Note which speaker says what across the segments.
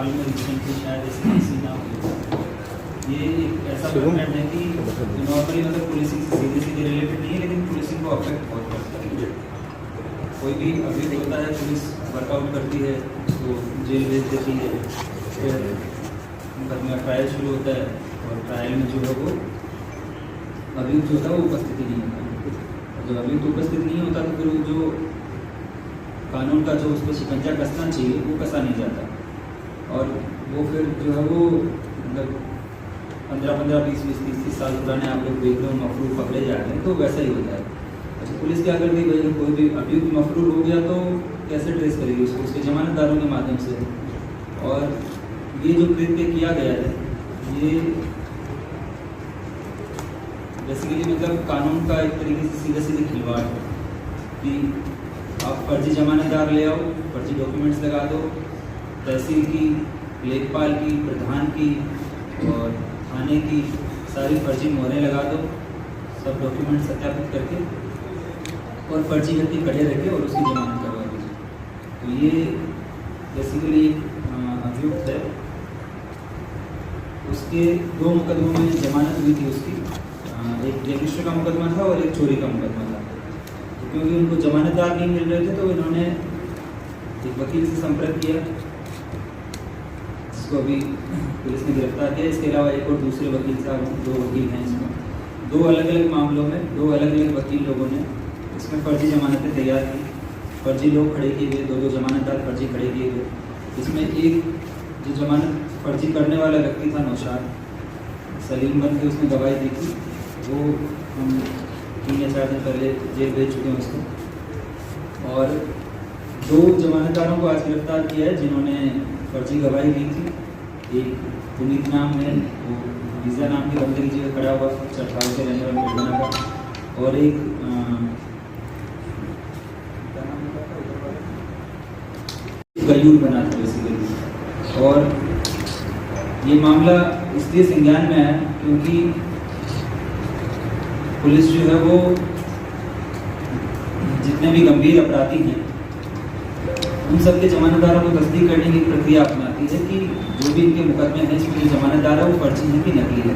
Speaker 1: हाल में रिसेंटली शायद ऐसी ना हुई। ये एक ऐसा प्रकरण है कि नॉर्मली मतलब पुलिसिंग से सीधे सीधे रिलेटेड नहीं है, लेकिन पुलिसिंग को अफेक्ट बहुत करता है। कोई भी अभी होता है, पुलिस वर्कआउट करती है, तो जेल भेज देती है, फिर मुकदमा ट्रायल शुरू होता है और ट्रायल में जो है वो अभियुक्त जो होता है वो उपस्थिति नहीं होता। जब अभियुक्त उपस्थित नहीं होता तो फिर वो जो कानून का जो उसको शिकंजा कसना चाहिए वो कसा नहीं जाता, और वो फिर जो है वो मतलब 15-15, 20-20, 30-30 साल पुराने आप लोग देख रहे हो मफरूर पकड़े जाते हैं, तो वैसा ही होता है। अच्छा, पुलिस क्या करती है भाई, कोई भी अभियुक्त मफरूर हो गया तो कैसे ट्रेस करेगी उसको? उसके जमानतदारों के माध्यम से। और ये जो कृत्य किया गया है ये बेसिकली मतलब कानून का एक तरीके से सीधे सीधे खिलवाड़ है कि आप फर्जी जमानतदार ले आओ, फर्जी डॉक्यूमेंट्स लगा दो, तहसील की, लेखपाल की, प्रधान की और थाने की सारी फर्जी मोहरें लगा दो, सब डॉक्यूमेंट सत्यापित करके और फर्जी व्यक्ति खड़े रखे और उसकी जमानत करवा दीजिए। तो ये बेसिकली अभियुक्त है, उसके 2 मुकदमों में जमानत हुई थी उसकी। एक रजिस्टर का मुकदमा था और एक चोरी का मुकदमा था। तो क्योंकि उनको जमानतदार नहीं मिल रहे थे तो इन्होंने एक वकील से संपर्क किया, जिसको अभी पुलिस ने गिरफ्तार किया। इसके अलावा एक और दूसरे वकील साहब, 2 वकील हैं इसमें। 2 अलग अलग मामलों में 2 अलग अलग वकील लोगों ने इसमें फर्जी जमानतें तैयार की, फर्जी लोग खड़े किए गए, 2 जमानतदार फर्जी खड़े किए गए। इसमें एक जो जमानत फर्जी करने वाला व्यक्ति था नौशाद सलीम बन के उसने गवाही दी थी, वो हम 3 या 4 दिन पहले जेल भेज चुके हैं उसको। और 2 जमानतदारों को आज गिरफ्तार किया है जिन्होंने फर्जी गवाही दी थी। एक पुनीत नाम है, वो वीज़ा नाम की बंदगी जगह खड़ा हुआ, चरखाव से रहने वाले पटना का, और एक गयूर बना था बेसिकली। और ये मामला इसलिए संज्ञान में आया क्योंकि पुलिस जो है वो जितने भी गंभीर अपराधी हैं उन सबके जमानतदारों को तस्दीक करने की प्रक्रिया अपनाती है कि जो भी इनके मुकदमे हैं इसमें जो जमानतदार है वो फर्जी है कि नकली है।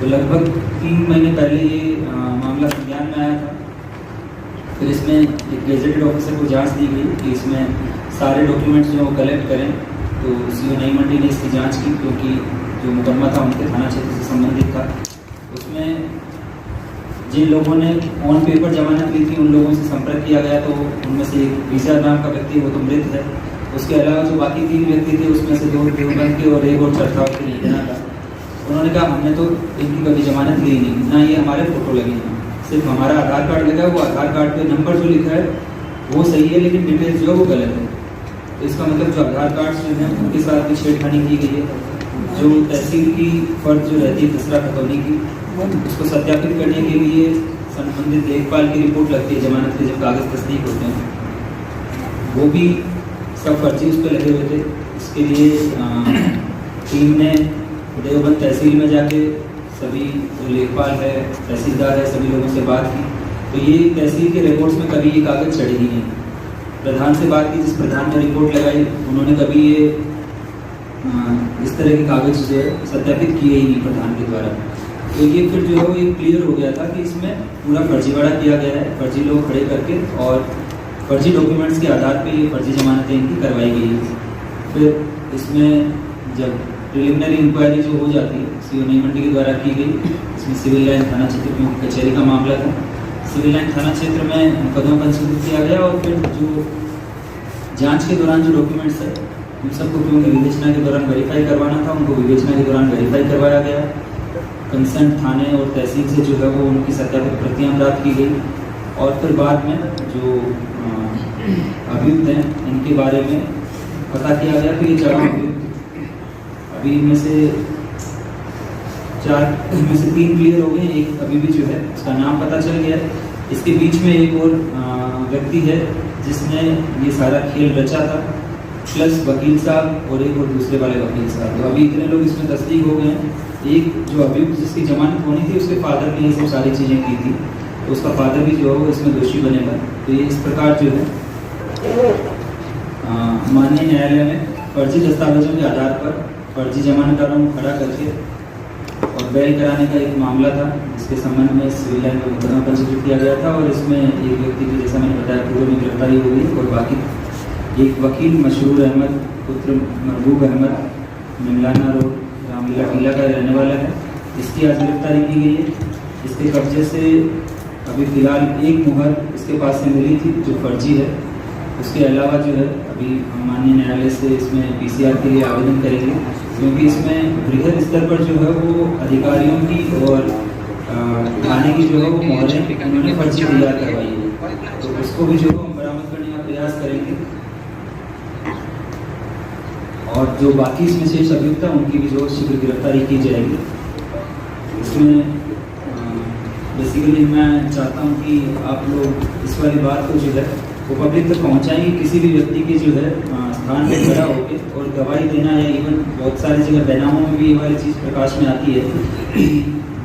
Speaker 1: तो लगभग 3 महीने पहले ये मामला संज्ञान में आया था। फिर इसमें एक गेजेटेड ऑफिसर को जांच दी गई कि इसमें सारे डॉक्यूमेंट्स जो वो कलेक्ट करें। तो सीओ नई मंडी ने इसकी जांच की क्योंकि जो मुकदमा था उनके थाना क्षेत्र से संबंधित था। उसमें जिन लोगों ने ऑन पेपर जमानत ली थी उन लोगों से संपर्क किया गया, तो उनमें से एक वीज़ा नाम का व्यक्ति वो तो मृत है। उसके अलावा जो बाकी 3 व्यक्ति थे उसमें से 2 देवबंद के और 1 और चरखाव के लेना था। उन्होंने कहा हमने तो इनकी कभी जमानत ली नहीं, ना ये हमारे फोटो लगे हैं, सिर्फ हमारा आधार कार्ड लगा है, वो आधार कार्ड पे नंबर जो लिखा है वो सही है लेकिन डिटेल्स जो है वो गलत है। तो इसका मतलब जो आधार कार्ड जो है उनके साथ भी छेड़खानी की गई है। जो तहसील की फर्ज जो रहती है खसरा खतौनी की, उसको सत्यापित करने के लिए संबंधित लेखपाल की रिपोर्ट लगती है जमानत के जब कागज़ तस्दीक होते हैं, वो भी सब फर्जी उस पर लगे हुए थे। इसके लिए टीम ने देवबंद तहसील में जाके सभी जो लेखपाल है, तहसीलदार है, सभी लोगों से बात की। तो ये तहसील के रिपोर्ट्स में कभी ये कागज़ चढ़े ही नहीं। प्रधान से बात की, जिस प्रधान ने रिपोर्ट लगाई उन्होंने कभी ये इस तरह के कागज़ जो है सत्यापित किए ही नहीं प्रधान के द्वारा। तो ये फिर जो है वो ये क्लियर हो गया था कि इसमें पूरा फर्जीवाड़ा किया गया है, फर्जी लोग खड़े करके और फर्जी डॉक्यूमेंट्स के आधार पे ये फर्जी जमानतें इनकी करवाई गई है। फिर इसमें जब प्रिलिमिनरी इंक्वायरी जो हो जाती है सीओ नई मंडी के द्वारा की गई, इसमें सिविल लाइन थाना क्षेत्र में कचहरी का मामला था। सिविल लाइन थाना क्षेत्र में मुकदमा पंजीकृत किया गया और फिर जो जाँच के दौरान जो डॉक्यूमेंट्स है उन सबको क्योंकि विवेचना के दौरान वेरीफाई करवाना था, उनको विवेचना के दौरान वेरीफाई करवाया गया। कंसर्न थाने और तहसील से जो है वो उनकी सत्यापित प्रतियां प्राप्त की गई। और फिर बाद में जो अभियुक्त हैं इनके बारे में पता किया गया कि ये 4 अभियुक्त अभी इनमें से 3 क्लियर हो गए, एक अभी भी जो है उसका नाम पता चल गया है। इसके बीच में एक और व्यक्ति है जिसने ये सारा खेल रचा था, प्लस वकील साहब और एक और दूसरे वाले वकील साहब। तो अभी इतने लोग इसमें तस्दीक हो गए हैं। एक जो अभियुक्त जिसकी जमानत होनी थी उसके फादर ने ये सब सारी चीज़ें की थी, तो उसका फादर भी जो है वो इसमें दोषी बनेगा। तो ये इस प्रकार जो है माननीय न्यायालय में फर्जी दस्तावेजों के आधार पर फर्जी जमानतदारों को खड़ा करके और बेल कराने का एक मामला था, जिसके संबंध में सिविल लाइन में मुकदमा पंजीकृत किया गया था। और इसमें एक व्यक्ति की, जैसा मैंने बताया, पूर्व में गिरफ्तारी हो गई और बाकी एक वकील मशहूर अहमद पुत्र महबूब अहमद मिमलाना रोड रामलीला किला का रहने वाला है, इसकी आज गिरफ्तारी की गई है। इसके कब्जे से अभी फ़िलहाल एक मुहर इसके पास से मिली थी जो फर्जी है। उसके अलावा जो है अभी हम माननीय न्यायालय से इसमें PCR के लिए आवेदन करेंगे, क्योंकि इसमें बृहद स्तर पर जो है वो अधिकारियों की और थाने की जो है वो मोहरें उन्होंने फर्जी तैयार करवाई है, तो उसको भी जो है हम बरामद करने का प्रयास करेंगे। और जो बाकी इसमें शेष अभियुक्त हैं उनकी भी जो शीघ्र गिरफ्तारी की जाएगी। इसमें बेसिकली मैं चाहता हूं कि आप लोग इस वाली बात को जो है वो पब्लिक तक पहुंचाएंगे। किसी भी व्यक्ति की जो है स्थान पर खड़ा होकर और गवाही देना, या इवन बहुत सारी जगह बैनामों में भी ये वाली चीज़ प्रकाश में आती है।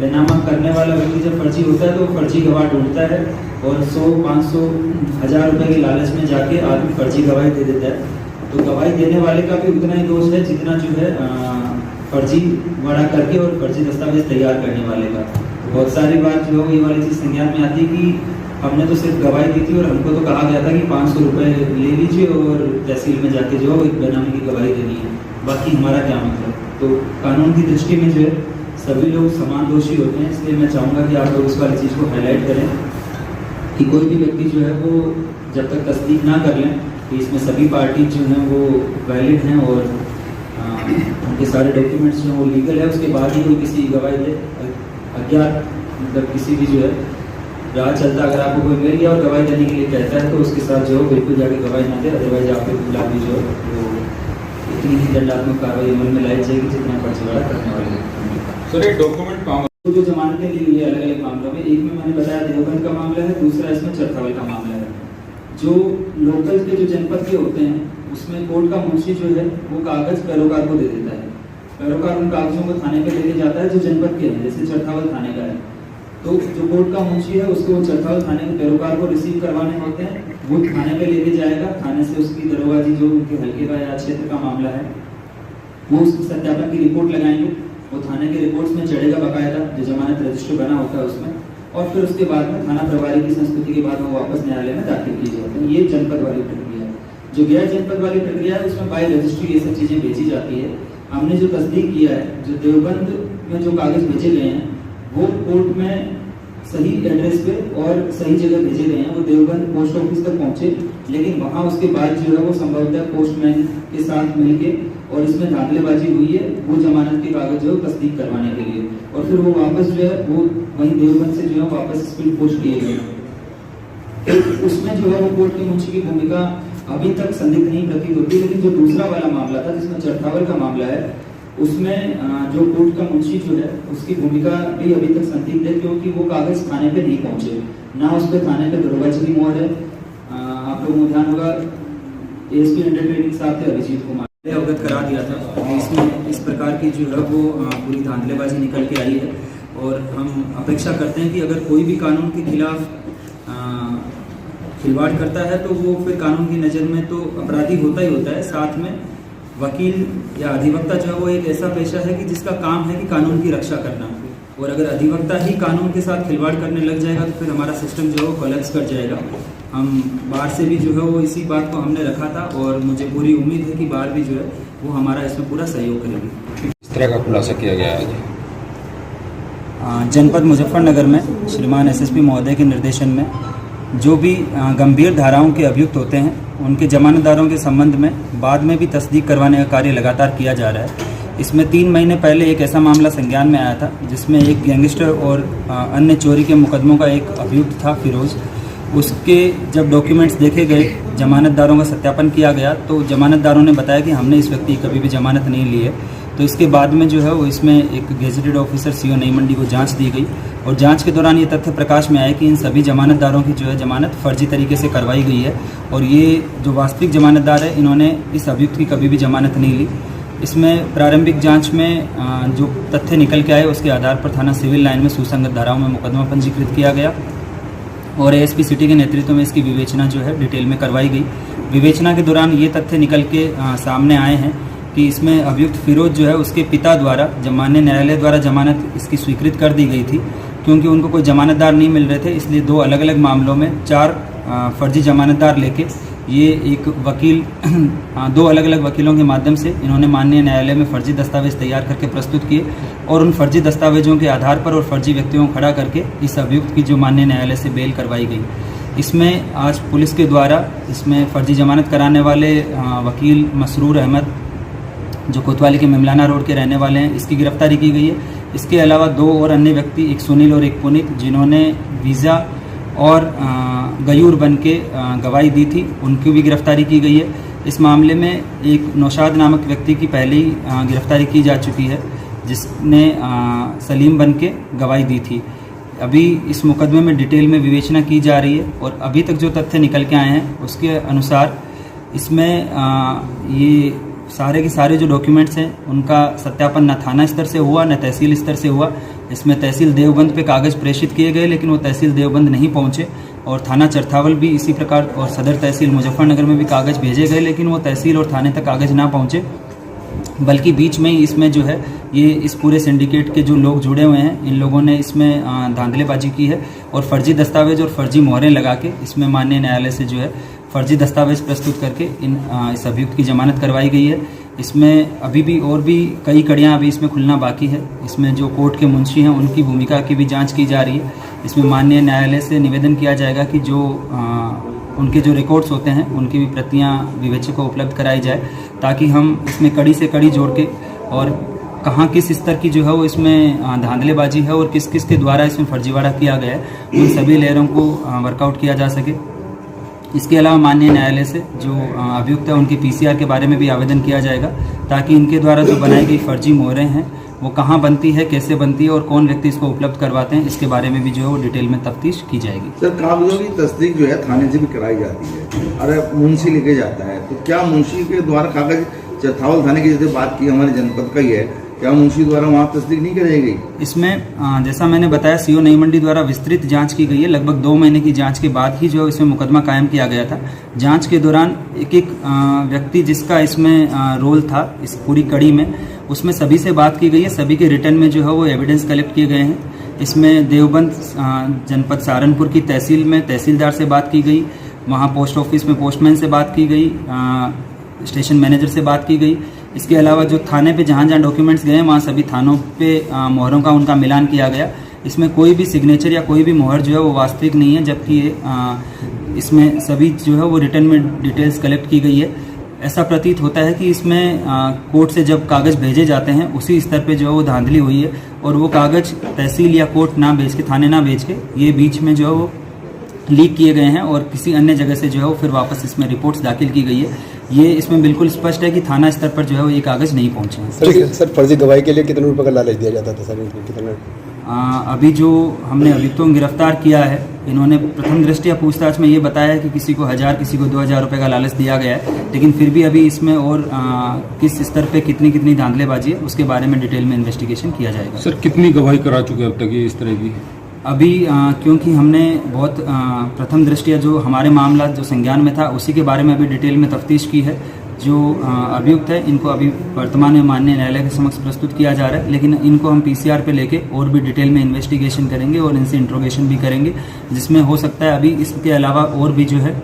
Speaker 1: बैनामा करने वाला व्यक्ति जब फर्जी होता है तो फर्जी गवाह ढूंढता है और 100, 500, 1000 रुपये के लालच में जाके आदमी फर्जी गवाही दे देता है। तो गवाही देने वाले का भी उतना ही दोष है जितना जो है फर्जी बड़ा करके और फर्जी दस्तावेज तैयार करने वाले का। तो बहुत सारी बात जो है ये वाली चीज़ संज्ञान में आती है कि हमने तो सिर्फ गवाही दी थी और हमको तो कहा गया था कि 500 रुपये ले लीजिए और तहसील में जाके जो एक बेनामी की गवाही देनी है, बाकी हमारा क्या मतलब। तो कानून की दृष्टि में जो है सभी लोग समान दोषी होते हैं, इसलिए मैं चाहूँगा कि आप लोग इस वाली चीज़ को हाईलाइट करें कि कोई भी व्यक्ति जो है वो जब तक तस्दीक ना कर लें कि इसमें सभी पार्टी जो हैं वो वैलिड हैं और उनके सारे डॉक्यूमेंट्स जो हैं वो लीगल है, उसके बाद ही कोई किसी गवाही दे। अज्ञात मतलब किसी भी जो है राह चलता अगर आपको कोई मिल गया और गवाही देने के लिए कहता है तो उसके साथ जो है बिल्कुल जाके गवाही ना दे, अदरवाइज आपके खिलाफ भी जो है वो इतनी ही दंडात्मक कार्रवाई अमल में लाई जाएगी जितना फर्जीवाड़ा करने वाले हैं।
Speaker 2: सर, एक डॉक्यूमेंट
Speaker 1: जो जमानतें ली हुई है अलग अलग मामलों में, एक में मैंने बताया देवबंद का मामला है, दूसरा इसमें चरथावल का मामला है। जो लोकल के जो जनपद के होते हैं उसमें कोर्ट का मुंशी जो है वो कागज पैरोकार को दे देता है, पैरोकार उन कागजों को थाने पे लेके जाता है जो जनपद के हैं, जैसे चरथावल थाने का है। तो जो कोर्ट का मुंशी है उसको चरथावल थाने के पैरोकार को रिसीव करवाने होते हैं, वो थाने पे लेके जाएगा। थाने से उसकी दरोगाजी जो उनके हल्के का या क्षेत्र का मामला है वो उसकी सत्यापन की रिपोर्ट लगाएंगे, वो थाने के रिपोर्ट्स में चढ़ेगा बाकायदा, जो जमानत रजिस्टर बना होता है उसमें, और फिर उसके बाद में थाना प्रभारी की संस्तुति के बाद वो वापस न्यायालय में दाखिल किए जाते हैं। ये जनपद वाली प्रक्रिया है। जो गैर जनपद वाली प्रक्रिया है उसमें बाय रजिस्ट्री ये सब चीज़ें भेजी जाती है। हमने जो तस्दीक किया है, जो देवबंद में जो कागज भेजे गए हैं वो कोर्ट में सही एड्रेस पे और सही जगह भेजे गए हैं, वो देवबंद पोस्ट ऑफिस तक पहुंचे, लेकिन वहां उसके बाद जो है वो संभवतः पोस्टमैन के साथ मिलके और इसमें धांधलेबाजी हुई है वो जमानत के कागज जो है तस्दीक करवाने के लिए, और फिर वो वापस जो है वो वहीं देवबंद से जो है वापस स्पीड पोस्ट किए गए। उसमें जो है वो कोर्ट के मुंशी की भूमिका अभी तक संदिग्ध नहीं प्रतीत होती, लेकिन जो दूसरा वाला मामला था जिसमें चरथावल का मामला है उसमें जो कोर्ट का मुंशी जो है उसकी भूमिका भी अभी तक संदिग्ध है, क्योंकि वो कागज थाने पे नहीं पहुंचे, ना उस पर थाने पे दरोगाजी की मोहर है। आप लोगों को ध्यान होगा ASP अंडर ट्रेनिंग साहब थे अभिजीत कुमार अवगत करा दिया था, इसमें इस प्रकार की जो है वो पूरी धांधलेबाजी निकल के आई है। और हम अपेक्षा करते हैं कि अगर कोई भी कानून के खिलाफ खिलवाड़ करता है तो वो फिर कानून की नज़र में तो अपराधी होता ही होता है। साथ में वकील या अधिवक्ता जो है वो एक ऐसा पेशा है कि जिसका काम है कि कानून की रक्षा करना, और अगर अधिवक्ता ही कानून के साथ खिलवाड़ करने लग जाएगा तो फिर हमारा सिस्टम जो है वो कोलैप्स कर जाएगा। हम बाहर से भी जो है वो इसी बात को हमने रखा था और मुझे पूरी उम्मीद है कि बाहर भी जो है वो हमारा इसमें पूरा सहयोग करेगी।
Speaker 2: इस तरह का खुलासा किया गया है
Speaker 1: जनपद मुजफ्फरनगर में श्रीमान SSP महोदय के निर्देशन में जो भी गंभीर धाराओं के अभियुक्त होते हैं उनके जमानतदारों के संबंध में बाद में भी तस्दीक करवाने का कार्य लगातार किया जा रहा है। इसमें 3 महीने पहले एक ऐसा मामला संज्ञान में आया था जिसमें एक गैंगस्टर और अन्य चोरी के मुकदमों का एक अभियुक्त था फिरोज। उसके जब डॉक्यूमेंट्स देखे गए, जमानतदारों का सत्यापन किया गया तो जमानतदारों ने बताया कि हमने इस व्यक्ति की कभी भी जमानत नहीं ली है। तो इसके बाद में जो है वो इसमें एक gazetted officer CO Nai Mandi को जांच दी गई और जांच के दौरान ये तथ्य प्रकाश में आया कि इन सभी जमानतदारों की जो है जमानत फर्जी तरीके से करवाई गई है और ये जो वास्तविक जमानतदार है इन्होंने इस अभियुक्त की कभी भी जमानत नहीं ली। इसमें प्रारंभिक जांच में जो तथ्य निकल के आए उसके आधार पर थाना सिविल लाइन में सुसंगत धाराओं में मुकदमा पंजीकृत किया गया और एएसपी सिटी के नेतृत्व में इसकी विवेचना जो है डिटेल में करवाई गई। विवेचना के दौरान ये तथ्य निकल के सामने आए हैं कि इसमें अभियुक्त फिरोज जो है उसके पिता द्वारा माननीय न्यायालय द्वारा जमानत इसकी स्वीकृत कर दी गई थी, क्योंकि उनको कोई जमानतदार नहीं मिल रहे थे, इसलिए 2 अलग अलग मामलों में 4 फर्जी जमानतदार लेके ये एक वकील 2 अलग अलग वकीलों के माध्यम से इन्होंने माननीय न्यायालय में फर्जी दस्तावेज तैयार करके प्रस्तुत किए और उन फर्जी दस्तावेजों के आधार पर और फर्जी व्यक्तियों को खड़ा करके इस अभियुक्त की जो माननीय न्यायालय से बेल करवाई गई। इसमें आज पुलिस के द्वारा इसमें फर्जी जमानत कराने वाले वकील मसरूर अहमद जो कोतवाली के मेमलाना रोड के रहने वाले हैं, इसकी गिरफ्तारी की गई है। इसके अलावा 2 और अन्य व्यक्ति, एक सुनील और एक पुनीत, जिन्होंने वीज़ा और गयूर बन के गवाही दी थी, उनकी भी गिरफ्तारी की गई है। इस मामले में एक नौशाद नामक व्यक्ति की पहले ही गिरफ्तारी की जा चुकी है, जिसने सलीम बन के गवाही दी थी। अभी इस मुकदमे में डिटेल में विवेचना की जा रही है और अभी तक जो तथ्य निकल के आए हैं उसके अनुसार इसमें ये सारे के सारे जो डॉक्यूमेंट्स हैं उनका सत्यापन न थाना स्तर से हुआ न तहसील स्तर से हुआ। इसमें तहसील देवबंद पे कागज़ प्रेषित किए गए, लेकिन वो तहसील देवबंद नहीं पहुंचे, और थाना चरथावल भी इसी प्रकार और सदर तहसील मुजफ्फरनगर में भी कागज़ भेजे गए, लेकिन वो तहसील और थाने तक कागज़ ना पहुंचे, बल्कि बीच में ही इसमें जो है ये इस पूरे सिंडिकेट के जो लोग जुड़े हुए हैं, इन लोगों ने इसमें धांधलेबाजी की है और फर्जी दस्तावेज और फर्जी मोहरें लगा के इसमें माननीय न्यायालय से जो है फर्जी दस्तावेज प्रस्तुत करके इस अभियुक्त की जमानत करवाई गई है। इसमें अभी भी और भी कई कड़ियां अभी इसमें खुलना बाकी है। इसमें जो कोर्ट के मुंशी हैं उनकी भूमिका की भी जांच की जा रही है। इसमें माननीय न्यायालय से निवेदन किया जाएगा कि जो उनके जो रिकॉर्ड्स होते हैं उनकी भी प्रतियां विवेचक को उपलब्ध कराई जाए, ताकि हम इसमें कड़ी से कड़ी जोड़ के और कहाँ किस स्तर की जो है वो इसमें धांधलेबाजी है और किस किस के द्वारा इसमें फर्जीवाड़ा किया गया है, उन सभी लेयरों को वर्कआउट किया जा सके। इसके अलावा माननीय न्यायालय से जो अभियुक्त है उनके पीसीआर के बारे में भी आवेदन किया जाएगा, ताकि इनके द्वारा जो बनाई गई फर्जी मोहरें हैं वो कहाँ बनती है, कैसे बनती है और कौन व्यक्ति इसको उपलब्ध करवाते हैं, इसके बारे में भी जो है वो डिटेल में तफ्तीश की जाएगी।
Speaker 3: सर, कागजों की तस्दीक जो है थाने से भी कराई जाती है, अरे मुंशी लेके जाता है, तो क्या मुंशी के द्वारा कागज चरथावल थाने की जैसे बात की हमारे जनपद का ही है, क्या मुंशी द्वारा वहाँ तस्दीक नहीं कराई गई? इसमें
Speaker 1: जैसा मैंने बताया सीओ नई मंडी द्वारा विस्तृत जांच की गई है। लगभग 2 महीने की जांच के बाद ही जो इसमें मुकदमा कायम किया गया था। जांच के दौरान एक एक व्यक्ति जिसका इसमें रोल था इस पूरी कड़ी में, उसमें सभी से बात की गई है। सभी के रिटर्न में जो है वो एविडेंस कलेक्ट किए गए हैं। इसमें देवबंद जनपद सहारनपुर की तहसील में तहसीलदार से बात की गई, वहाँ पोस्ट ऑफिस में पोस्टमैन से बात की गई, स्टेशन मैनेजर से बात की गई। इसके अलावा जो थाने पे जहाँ जहाँ डॉक्यूमेंट्स गए वहाँ सभी थानों पे मोहरों का उनका मिलान किया गया। इसमें कोई भी सिग्नेचर या कोई भी मोहर जो है वो वास्तविक नहीं है, जबकि इसमें सभी जो है वो रिटर्न में डिटेल्स कलेक्ट की गई है। ऐसा प्रतीत होता है कि इसमें कोर्ट से जब कागज़ भेजे जाते हैं उसी स्तर पे जो है वो धांधली हुई है और वो कागज़ तहसील या कोर्ट ना भेज के, थाने ना भेज के, ये बीच में जो है वो लीक किए गए हैं और किसी अन्य जगह से जो है वो फिर वापस इसमें रिपोर्ट्स दाखिल की गई है। ये इसमें बिल्कुल स्पष्ट है कि थाना स्तर पर जो है वो ये कागज़ नहीं पहुंचे हैं।
Speaker 4: सर, फर्जी गवाही के लिए कितने रुपए का लालच दिया जाता था सर? कितने?
Speaker 1: अभी जो हमने अभियुक्तों को गिरफ्तार किया है, इन्होंने प्रथम दृष्टया पूछताछ में ये बताया है कि किसी को 1000 किसी को 2000 रुपये का लालच दिया गया है, लेकिन फिर भी अभी इसमें और किस स्तर पे कितनी कितनी धांधलेबाजी है उसके बारे में डिटेल में इन्वेस्टिगेशन किया जाएगा।
Speaker 2: सर, कितनी गवाही करा चुके हैं अब तक ये इस तरह की?
Speaker 1: अभी क्योंकि हमने बहुत प्रथम दृष्टया जो हमारे मामला जो संज्ञान में था उसी के बारे में अभी डिटेल में तफ्तीश की है। जो अभियुक्त है इनको अभी वर्तमान में माननीय न्यायालय के समक्ष प्रस्तुत किया जा रहा है, लेकिन इनको हम पीसीआर पे लेके और भी डिटेल में इन्वेस्टिगेशन करेंगे और इनसे इंट्रोगेशन भी करेंगे, जिसमें हो सकता है अभी इसके अलावा और भी जो है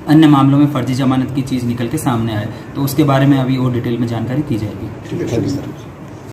Speaker 1: अन्य मामलों में फर्जी जमानत की चीज़ निकल के सामने आए, तो उसके बारे में अभी और डिटेल में जानकारी की जाएगी।
Speaker 4: Thank you sir.